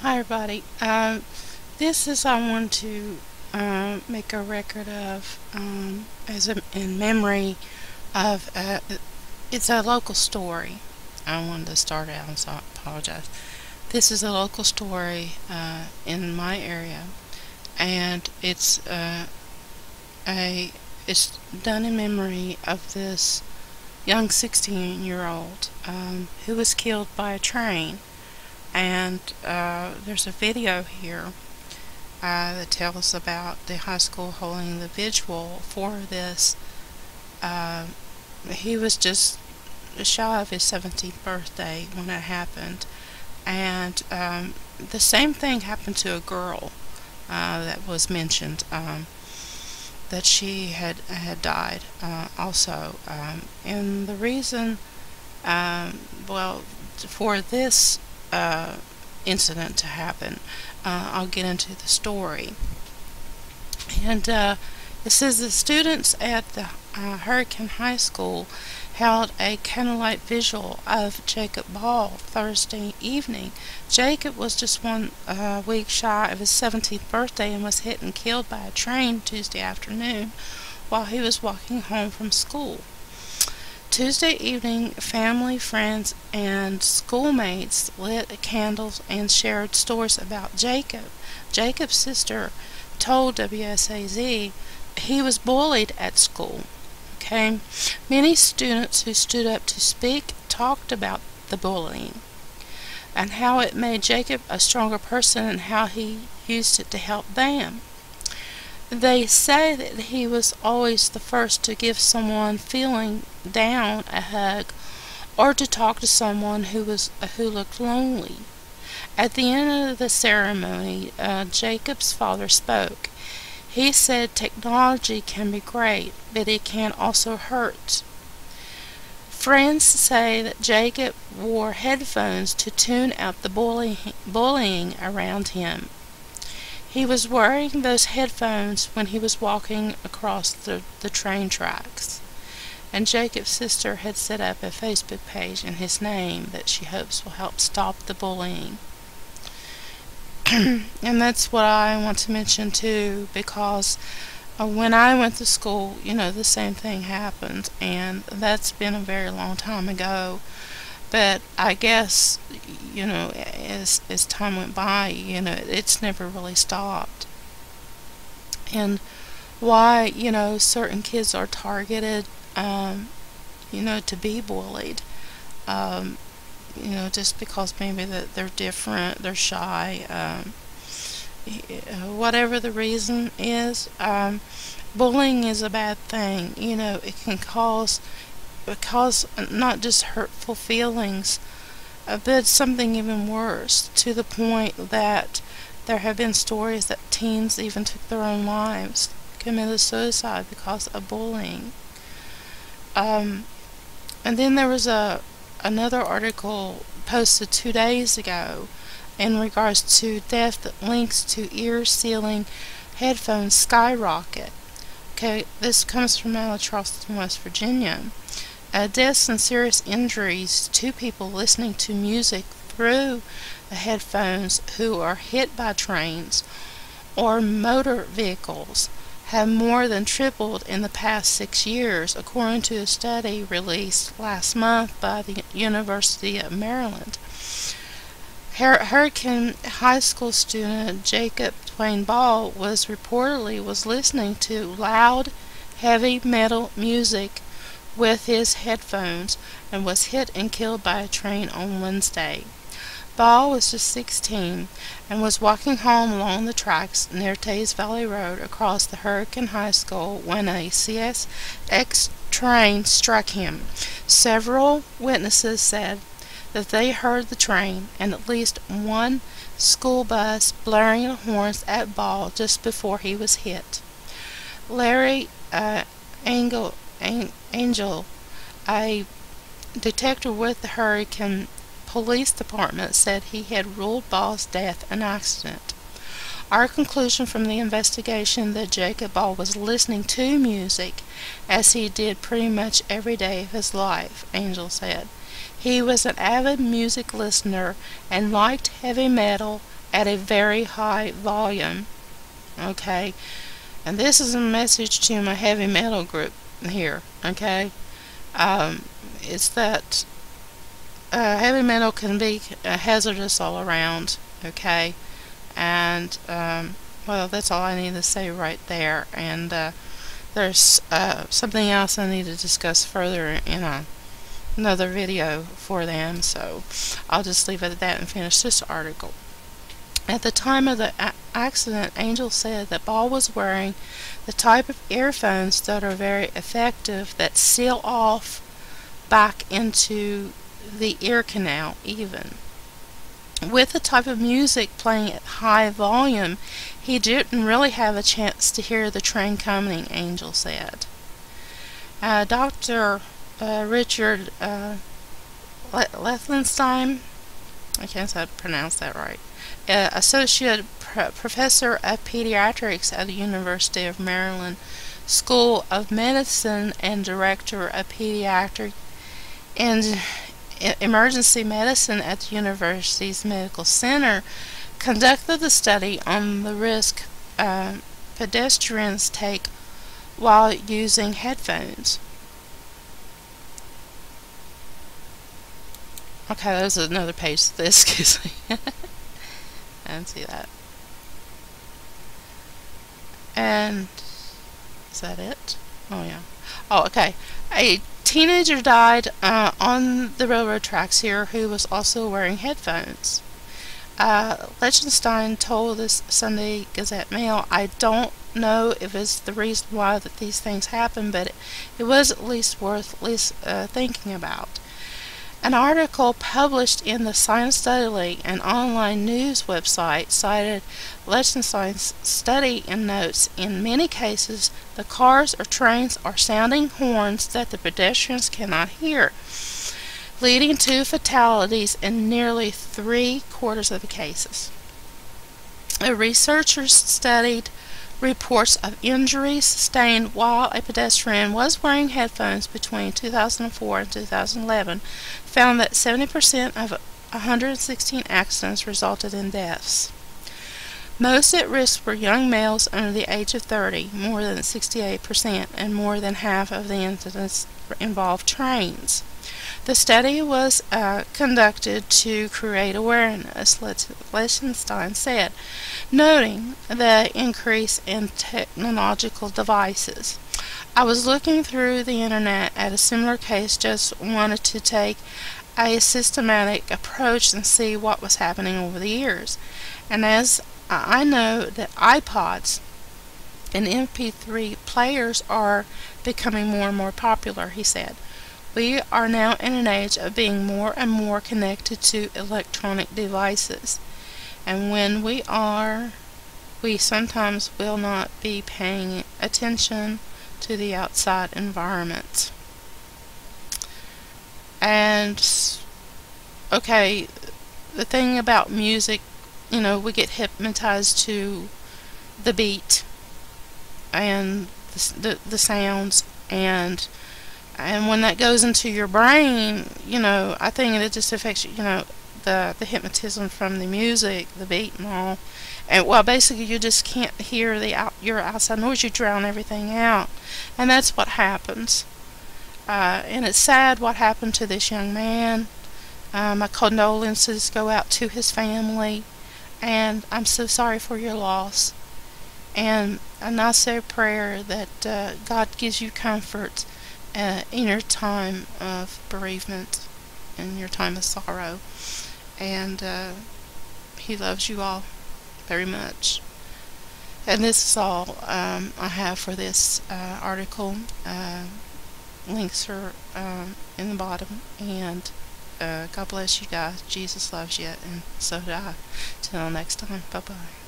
Hi everybody. This is I want to make a record of in memory of it's a local story. I wanted to start out, so I apologize. This is a local story in my area, and it's done in memory of this young 16-year-old who was killed by a train. And there's a video here that tells about the high school holding the vigil for this. He was just shy of his 17th birthday when it happened, and the same thing happened to a girl that was mentioned, that she had died also, and the reason, well, for this incident to happen, I'll get into the story. And it says the students at the Hurricane High School held a candlelight vigil of Jacob Ball Thursday evening. Jacob was just 1 week shy of his 17th birthday and was hit and killed by a train Tuesday afternoon while he was walking home from school. Tuesday evening, family, friends, and schoolmates lit candles and shared stories about Jacob. Jacob's sister told WSAZ he was bullied at school. Okay, many students who stood up to speak talked about the bullying and how it made Jacob a stronger person and how he used it to help them. They say that he was always the first to give someone feeling down a hug or to talk to someone who looked lonely. At the end of the ceremony, Jacob's father spoke. He said technology can be great, but it can also hurt. Friends say that Jacob wore headphones to tune out the bullying around him. He was wearing those headphones when he was walking across the train tracks. And Jacob's sister had set up a Facebook page in his name that she hopes will help stop the bullying. And that's what I want to mention too, because when I went to school, the same thing happened, and that's been a very long time ago. But I guess, as time went by, it's never really stopped. And why, certain kids are targeted, to be bullied, just because maybe that they're different, they're shy, whatever the reason is, bullying is a bad thing. It can cause not just hurtful feelings, but something even worse, to the point that there have been stories that teens even took their own lives, committed suicide because of bullying. And then there was another article posted 2 days ago in regards to theft that links to ear-sealing headphones skyrocket. Okay, this comes from out of Charleston, West Virginia. Deaths and serious injuries to people listening to music through the headphones who are hit by trains or motor vehicles have more than tripled in the past 6 years, according to a study released last month by the University of Maryland. Hurricane High School student Jacob Dwayne Ball was reportedly listening to loud, heavy metal music with his headphones and was hit and killed by a train on Wednesday. Ball was just 16 and was walking home along the tracks near Teays Valley Road across the Hurricane High School when a CSX train struck him. Several witnesses said that they heard the train and at least one school bus blaring horns at Ball just before he was hit. Larry Angel, a detective with the Hurricane Police Department, said he had ruled Ball's death an accident. Our conclusion from the investigation that Jacob Ball was listening to music, as he did pretty much every day of his life, Angel said. He was an avid music listener and liked heavy metal at a very high volume. Okay, and this is a message to my heavy metal group here. Okay, it's that heavy metal can be hazardous all around. Okay, and well, that's all I need to say right there. And there's something else I need to discuss further in another video for them, so I'll just leave it at that and finish this article. At the time of the accident, Angel said that Ball was wearing the type of earphones that are very effective, that seal off back into the ear canal even. With the type of music playing at high volume, he didn't really have a chance to hear the train coming, Angel said. Dr. Richard Lethenstein, I can't pronounce that right, Associate Professor of Pediatrics at the University of Maryland School of Medicine and Director of Pediatric and Emergency Medicine at the university's Medical Center, conducted the study on the risk pedestrians take while using headphones. Okay, there's another page to this, excuse me. I didn't see that. And is that it? Oh yeah. Oh, okay. A teenager died on the railroad tracks here who was also wearing headphones. Lichtenstein told this Sunday Gazette Mail, "I don't know if it's the reason why that these things happen, but it was at least worth thinking about." An article published in the Science Study League, an online news website, cited Lichtenstein's study and notes, "In many cases, the cars or trains are sounding horns that the pedestrians cannot hear, leading to fatalities in nearly 3/4 of the cases." Researchers studied reports of injuries sustained while a pedestrian was wearing headphones between 2004 and 2011, found that 70% of 116 accidents resulted in deaths. Most at risk were young males under the age of 30, more than 68%, and more than half of the incidents involved trains. The study was conducted to create awareness, Lichtenstein said, noting the increase in technological devices. "I was looking through the internet at a similar case, just wanted to take a systematic approach and see what was happening over the years. And as I know that iPods and MP3 players are becoming more and more popular," he said. "We are now in an age of being more and more connected to electronic devices. And when we are, we sometimes will not be paying attention to the outside environment." And, okay, the thing about music, you know, we get hypnotized to the beat and the sounds, and when that goes into your brain, you know, I think it just affects you, you know, the hypnotism from the music, the beat and all. And, well, basically you just can't hear your outside noise. You drown everything out. And that's what happens. And it's sad what happened to this young man. My condolences go out to his family. And I'm so sorry for your loss. And I say a prayer that God gives you comfort in your time of bereavement, in your time of sorrow, and He loves you all very much. And this is all I have for this article. Links are in the bottom, and God bless you guys. Jesus loves you, and so do I. Till next time, bye bye.